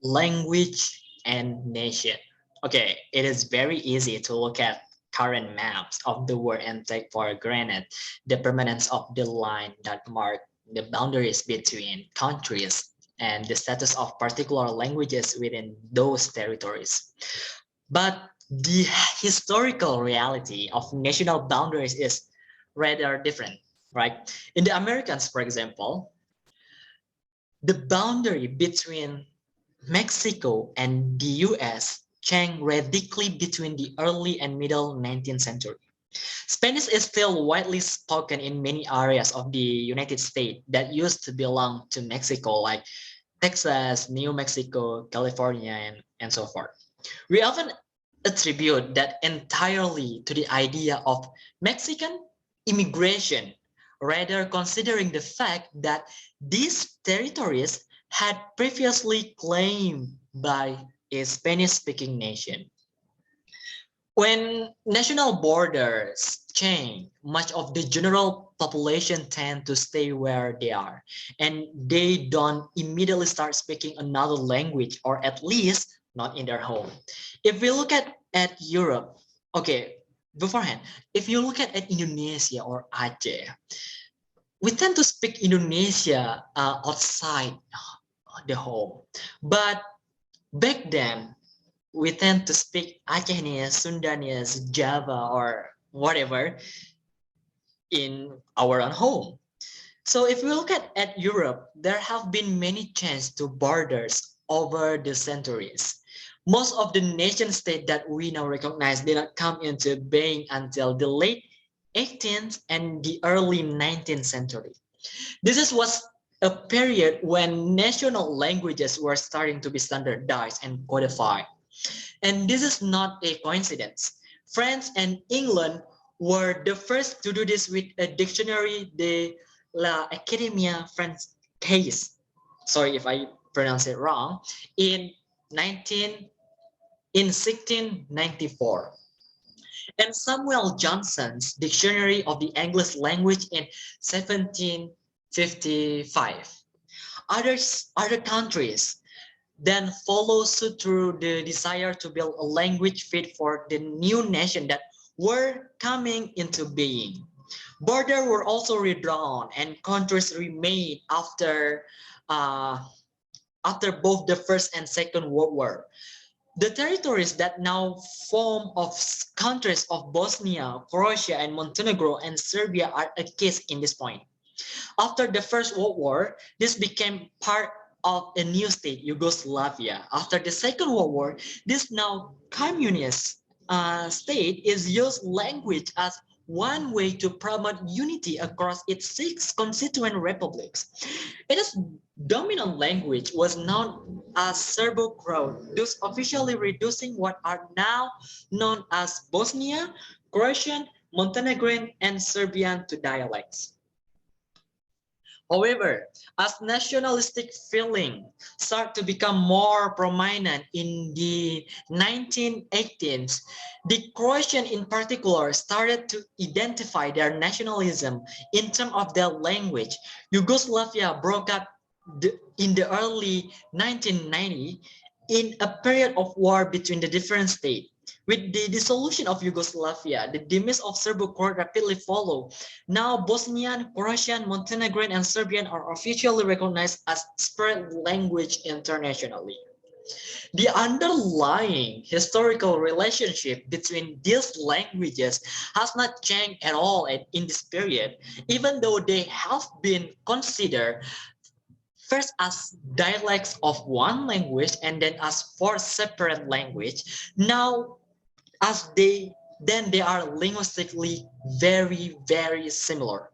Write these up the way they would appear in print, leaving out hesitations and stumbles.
Language and nation. Okay, it is very easy to look at current maps of the world and take for granted the permanence of the line that mark the boundaries between countries and the status of particular languages within those territories. But the historical reality of national boundaries is rather different, right? In the Americans, for example, the boundary between Mexico and the US changed radically between the early and middle 19th century. Spanish is still widely spoken in many areas of the United States that used to belong to Mexico, like Texas, New Mexico, California, and so forth. We often attribute that entirely to the idea of Mexican immigration, rather considering the fact that these territories had previously claimed by a Spanish-speaking nation. When national borders change, much of the general population tend to stay where they are, and they don't immediately start speaking another language, or at least not in their home. If we look at Europe, okay, beforehand, if you look at Indonesia or Aceh, we tend to speak Indonesia outside the home. But back then, we tend to speak Acehnese, Sundanese, Java, or whatever in our own home. So if we look at Europe, there have been many changes to borders over the centuries. Most of the nation states that we now recognize did not come into being until the late 18th and the early 19th century. Was a period when national languages were starting to be standardized and codified. And this is not a coincidence. France and England were the first to do this with a dictionary de l'Académie Francaise. Sorry if I pronounce it wrong. In 1694. And Samuel Johnson's Dictionary of the English Language in 1755. Other countries then follow suit through the desire to build a language fit for the new nation that were coming into being. Borders were also redrawn and countries remained uh, after both the First and Second World War. The territories that now form of countries of Bosnia, Croatia, and Montenegro and Serbia are a case in this point. After the First World War, this became part of a new state, Yugoslavia. After the Second World War, this now communist state is used language as one way to promote unity across its 6 constituent republics. Its dominant language was known as Serbo-Croat, thus officially reducing what are now known as Bosnia, Croatian, Montenegrin, and Serbian to dialects. However, as nationalistic feeling started to become more prominent in the 1918s, the Croatian in particular started to identify their nationalism in terms of their language. Yugoslavia broke up in the early 1990s in a period of war between the different states. With the dissolution of Yugoslavia, the demise of Serbo-Croat rapidly followed. Now Bosnian, Croatian, Montenegrin, and Serbian are officially recognized as spread language internationally. The underlying historical relationship between these languages has not changed at all in this period, even though they have been considered first as dialects of one language and then as four separate languages. Now as they are linguistically very similar.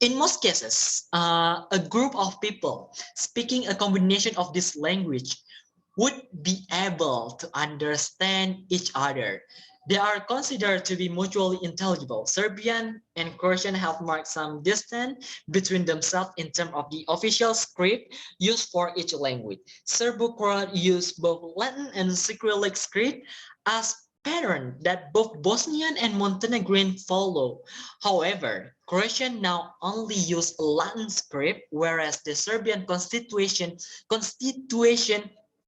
In most cases, a group of people speaking a combination of this language would be able to understand each other. They are considered to be mutually intelligible. Serbian and Croatian have marked some distance between themselves in terms of the official script used for each language. Serbo-Croat use both Latin and Cyrillic script as pattern that both Bosnian and Montenegrin follow. However, Croatian now only use Latin script, whereas the Serbian constitution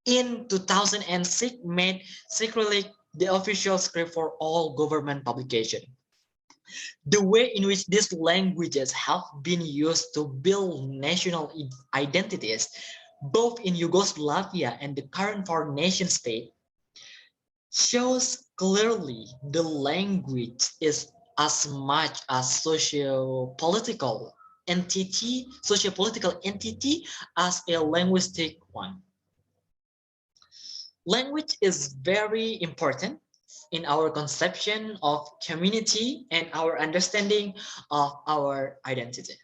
in 2006 made Cyrillic the official script for all government publication. The way in which these languages have been used to build national identities, both in Yugoslavia and the current foreign nation state, shows clearly the language is as much as socio-political entity as a linguistic one. Language is very important in our conception of community and our understanding of our identity.